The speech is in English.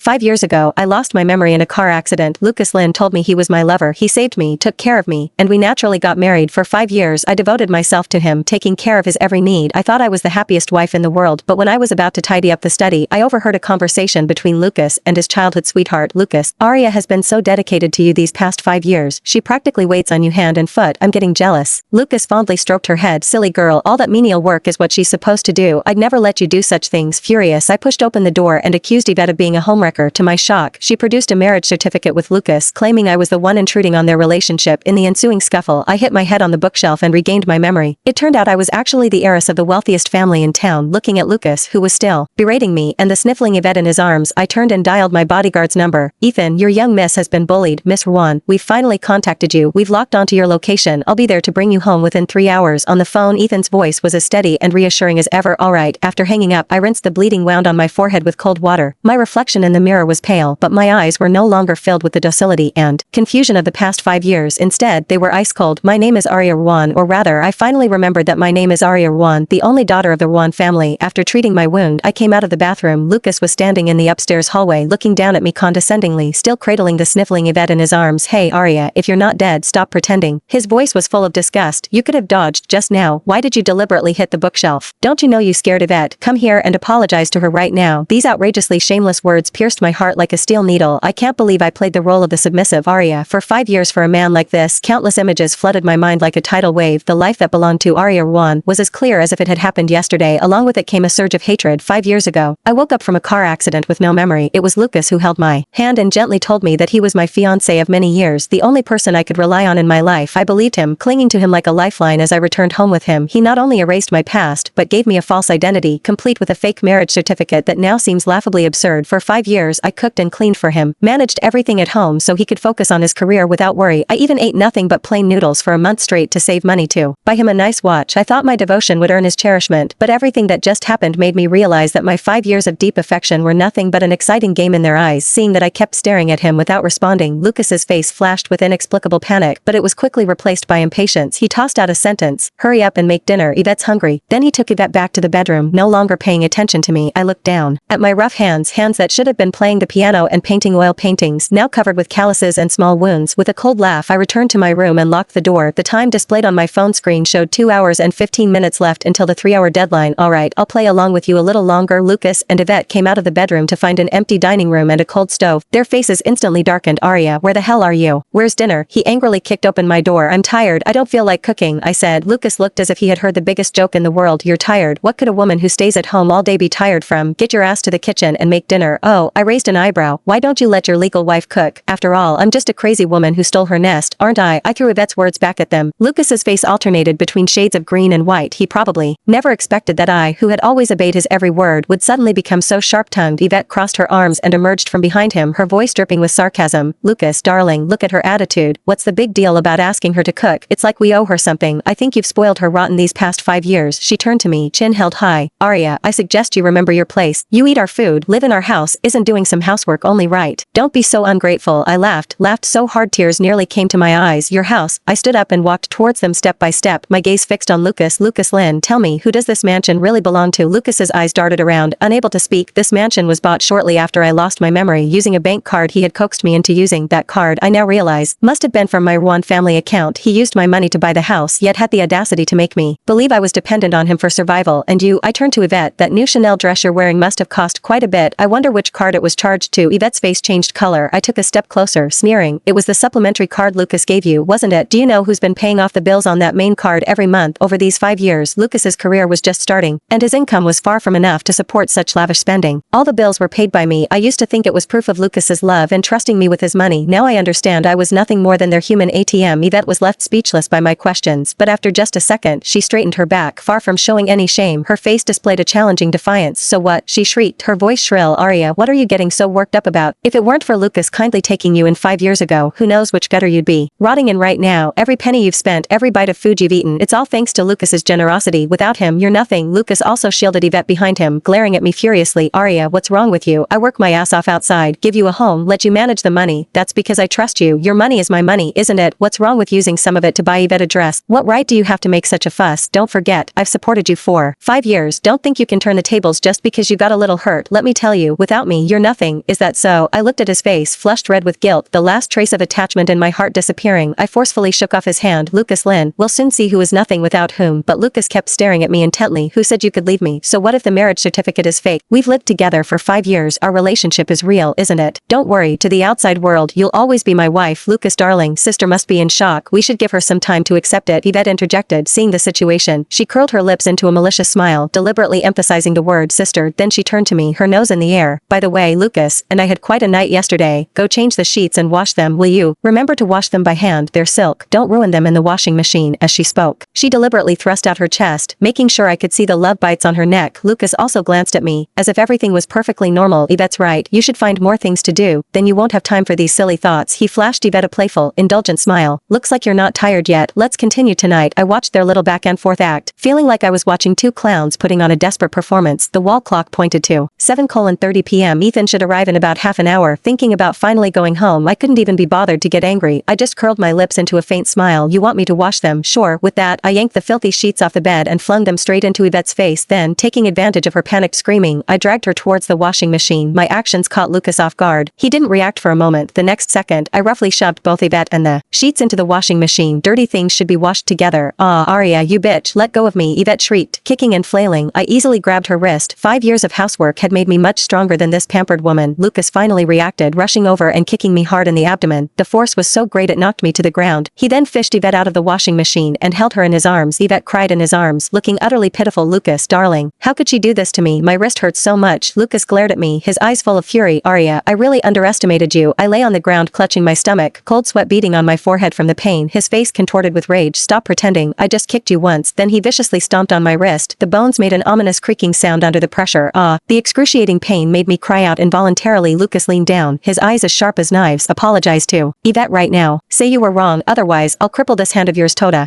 5 years ago, I lost my memory in a car accident. Lucas Lin told me he was my lover. He saved me, took care of me, and we naturally got married. For 5 years, I devoted myself to him, taking care of his every need. I thought I was the happiest wife in the world, but when I was about to tidy up the study, I overheard a conversation between Lucas and his childhood sweetheart. Lucas, Aria has been so dedicated to you these past 5 years. She practically waits on you hand and foot. I'm getting jealous. Lucas fondly stroked her head. Silly girl, all that menial work is what she's supposed to do. I'd never let you do such things. Furious, I pushed open the door and accused Yvette of being a homewrecker. To my shock, she produced a marriage certificate with Lucas, claiming I was the one intruding on their relationship. In the ensuing scuffle, I hit my head on the bookshelf and regained my memory. It turned out I was actually the heiress of the wealthiest family in town. Looking at Lucas, who was still berating me, and the sniffling Yvette in his arms, I turned and dialed my bodyguard's number. Ethan, your young miss has been bullied. Miss Ruan, we've finally contacted you. We've locked onto your location. I'll be there to bring you home within 3 hours. On the phone, Ethan's voice was as steady and reassuring as ever. All right. After hanging up, I rinsed the bleeding wound on my forehead with cold water. My reflection in the mirror was pale, but my eyes were no longer filled with the docility and confusion of the past 5 years. Instead, they were ice cold. My name is Aria Ruan, or rather, I finally remembered that my name is Aria Ruan, the only daughter of the Ruan family. After treating my wound, I came out of the bathroom. Lucas was standing in the upstairs hallway, looking down at me condescendingly, still cradling the sniffling Yvette in his arms. Hey, Aria, if you're not dead, stop pretending. His voice was full of disgust. You could have dodged just now. Why did you deliberately hit the bookshelf? Don't you know you scared Yvette? Come here and apologize to her right now. These outrageously shameless words pierced my heart like a steel needle. I can't believe I played the role of the submissive Aria for 5 years for a man like this. Countless images flooded my mind like a tidal wave. The life that belonged to Aria Ruan was as clear as if it had happened yesterday. Along with it came a surge of hatred. 5 years ago, I woke up from a car accident with no memory. It was Lucas who held my hand and gently told me that he was my fiancé of many years, the only person I could rely on in my life. I believed him, clinging to him like a lifeline as I returned home with him. He not only erased my past, but gave me a false identity, complete with a fake marriage certificate that now seems laughably absurd. For 5 years, I cooked and cleaned for him, managed everything at home so he could focus on his career without worry. I even ate nothing but plain noodles for a month straight to save money to buy him a nice watch. I thought my devotion would earn his cherishment, but everything that just happened made me realize that my 5 years of deep affection were nothing but an exciting game in their eyes. Seeing that I kept staring at him without responding, Lucas's face flashed with inexplicable panic, but it was quickly replaced by impatience. He tossed out a sentence, "Hurry up and make dinner, Yvette's hungry." Then he took Yvette back to the bedroom, no longer paying attention to me. I looked down at my rough hands that should have been playing the piano and painting oil paintings, now covered with calluses and small wounds. With a cold laugh, I returned to my room and locked the door. The time displayed on my phone screen showed 2 hours and 15 minutes left until the 3-hour deadline. All right, I'll play along with you a little longer. Lucas and Yvette came out of the bedroom to find an empty dining room and a cold stove. Their faces instantly darkened. Aria, where the hell are you? Where's dinner? He angrily kicked open my door. I'm tired. I don't feel like cooking, I said. Lucas looked as if he had heard the biggest joke in the world. You're tired? What could a woman who stays at home all day be tired from? Get your ass to the kitchen and make dinner. Oh, I raised an eyebrow. Why don't you let your legal wife cook? After all, I'm just a crazy woman who stole her nest, aren't I? I threw Yvette's words back at them. Lucas's face alternated between shades of green and white. He probably never expected that I, who had always obeyed his every word, would suddenly become so sharp-tongued. Yvette crossed her arms and emerged from behind him, her voice dripping with sarcasm. Lucas, darling, look at her attitude. What's the big deal about asking her to cook? It's like we owe her something. I think you've spoiled her rotten these past 5 years. She turned to me, chin held high. Aria, I suggest you remember your place. You eat our food, live in our house, isn't doing some housework only right? Don't be so ungrateful. I laughed so hard tears nearly came to my eyes. Your house. I stood up and walked towards them step by step, my gaze fixed on Lucas. Lucas Lin, tell me, who does this mansion really belong to? Lucas's eyes darted around, unable to speak. This mansion was bought shortly after I lost my memory using a bank card he had coaxed me into using. That card, I now realize, must have been from my Ruan family account. He used my money to buy the house, yet had the audacity to make me believe I was dependent on him for survival. And you, I turned to Yvette, that new Chanel dress you're wearing must have cost quite a bit. I wonder which card it was charged to. Yvette's face changed color. I took a step closer, sneering. It was the supplementary card Lucas gave you, wasn't it? Do you know who's been paying off the bills on that main card every month over these 5 years? Lucas's career was just starting, and his income was far from enough to support such lavish spending. All the bills were paid by me. I used to think it was proof of Lucas's love and trusting me with his money. Now I understand I was nothing more than their human ATM. Yvette was left speechless by my questions, but after just a second, she straightened her back, far from showing any shame. Her face displayed a challenging defiance. So what? She shrieked, her voice shrill. Aria, what are you getting so worked up about? If it weren't for Lucas kindly taking you in 5 years ago, who knows which gutter you'd be rotting in right now. Every penny you've spent, every bite of food you've eaten, it's all thanks to Lucas's generosity. Without him, you're nothing. Lucas also shielded Yvette behind him, glaring at me furiously. Aria, what's wrong with you? I work my ass off outside, give you a home, let you manage the money. That's because I trust you. Your money is my money, isn't it? What's wrong with using some of it to buy Yvette a dress? What right do you have to make such a fuss? Don't forget, I've supported you for 5 years. Don't think you can turn the tables just because you got a little hurt. Let me tell you, without me, You're nothing, is that so? I looked at his face, flushed red with guilt, the last trace of attachment in my heart disappearing. I forcefully shook off his hand. Lucas Lynn, we'll soon see who is nothing without whom. But Lucas kept staring at me intently. Who said you could leave me? So what if the marriage certificate is fake? We've lived together for 5 years. Our relationship is real, isn't it? Don't worry, to the outside world, you'll always be my wife. Lucas darling, sister must be in shock. We should give her some time to accept it, Yvette interjected, seeing the situation. She curled her lips into a malicious smile, deliberately emphasizing the word sister. Then she turned to me, her nose in the air. By the way, Lucas, and I had quite a night yesterday. Go change the sheets and wash them, will you? Remember to wash them by hand, they're silk. Don't ruin them in the washing machine. As she spoke, she deliberately thrust out her chest, making sure I could see the love bites on her neck. Lucas also glanced at me, as if everything was perfectly normal. Yvette's right, you should find more things to do, then you won't have time for these silly thoughts. He flashed Yvette a playful, indulgent smile. Looks like you're not tired yet, let's continue tonight. I watched their little back and forth act, feeling like I was watching two clowns putting on a desperate performance. The wall clock pointed to 7:30 p.m. Ethan should arrive in about half an hour. Thinking about finally going home, I couldn't even be bothered to get angry. I just curled my lips into a faint smile. You want me to wash them? Sure. With that, I yanked the filthy sheets off the bed and flung them straight into Yvette's face. Then, taking advantage of her panicked screaming, I dragged her towards the washing machine. My actions caught Lucas off guard. He didn't react for a moment. The next second, I roughly shoved both Yvette and the sheets into the washing machine. Dirty things should be washed together. Ah, Aria, you bitch, let go of me, Yvette shrieked, kicking and flailing. I easily grabbed her wrist. 5 years of housework had made me much stronger than this pampered woman. Lucas finally reacted, rushing over and kicking me hard in the abdomen. The force was so great it knocked me to the ground. He then fished Yvette out of the washing machine and held her in his arms. Yvette cried in his arms, looking utterly pitiful. Lucas, darling, how could she do this to me? My wrist hurts so much. Lucas glared at me, his eyes full of fury. Aria, I really underestimated you. I lay on the ground clutching my stomach, cold sweat beating on my forehead from the pain. His face contorted with rage. Stop pretending, I just kicked you once. Then he viciously stomped on my wrist. The bones made an ominous creaking sound under the pressure. The excruciating pain made me cry out involuntarily. Lucas leaned down, his eyes as sharp as knives. Apologize to Yvette right now. Say you were wrong, otherwise I'll cripple this hand of yours. Toda.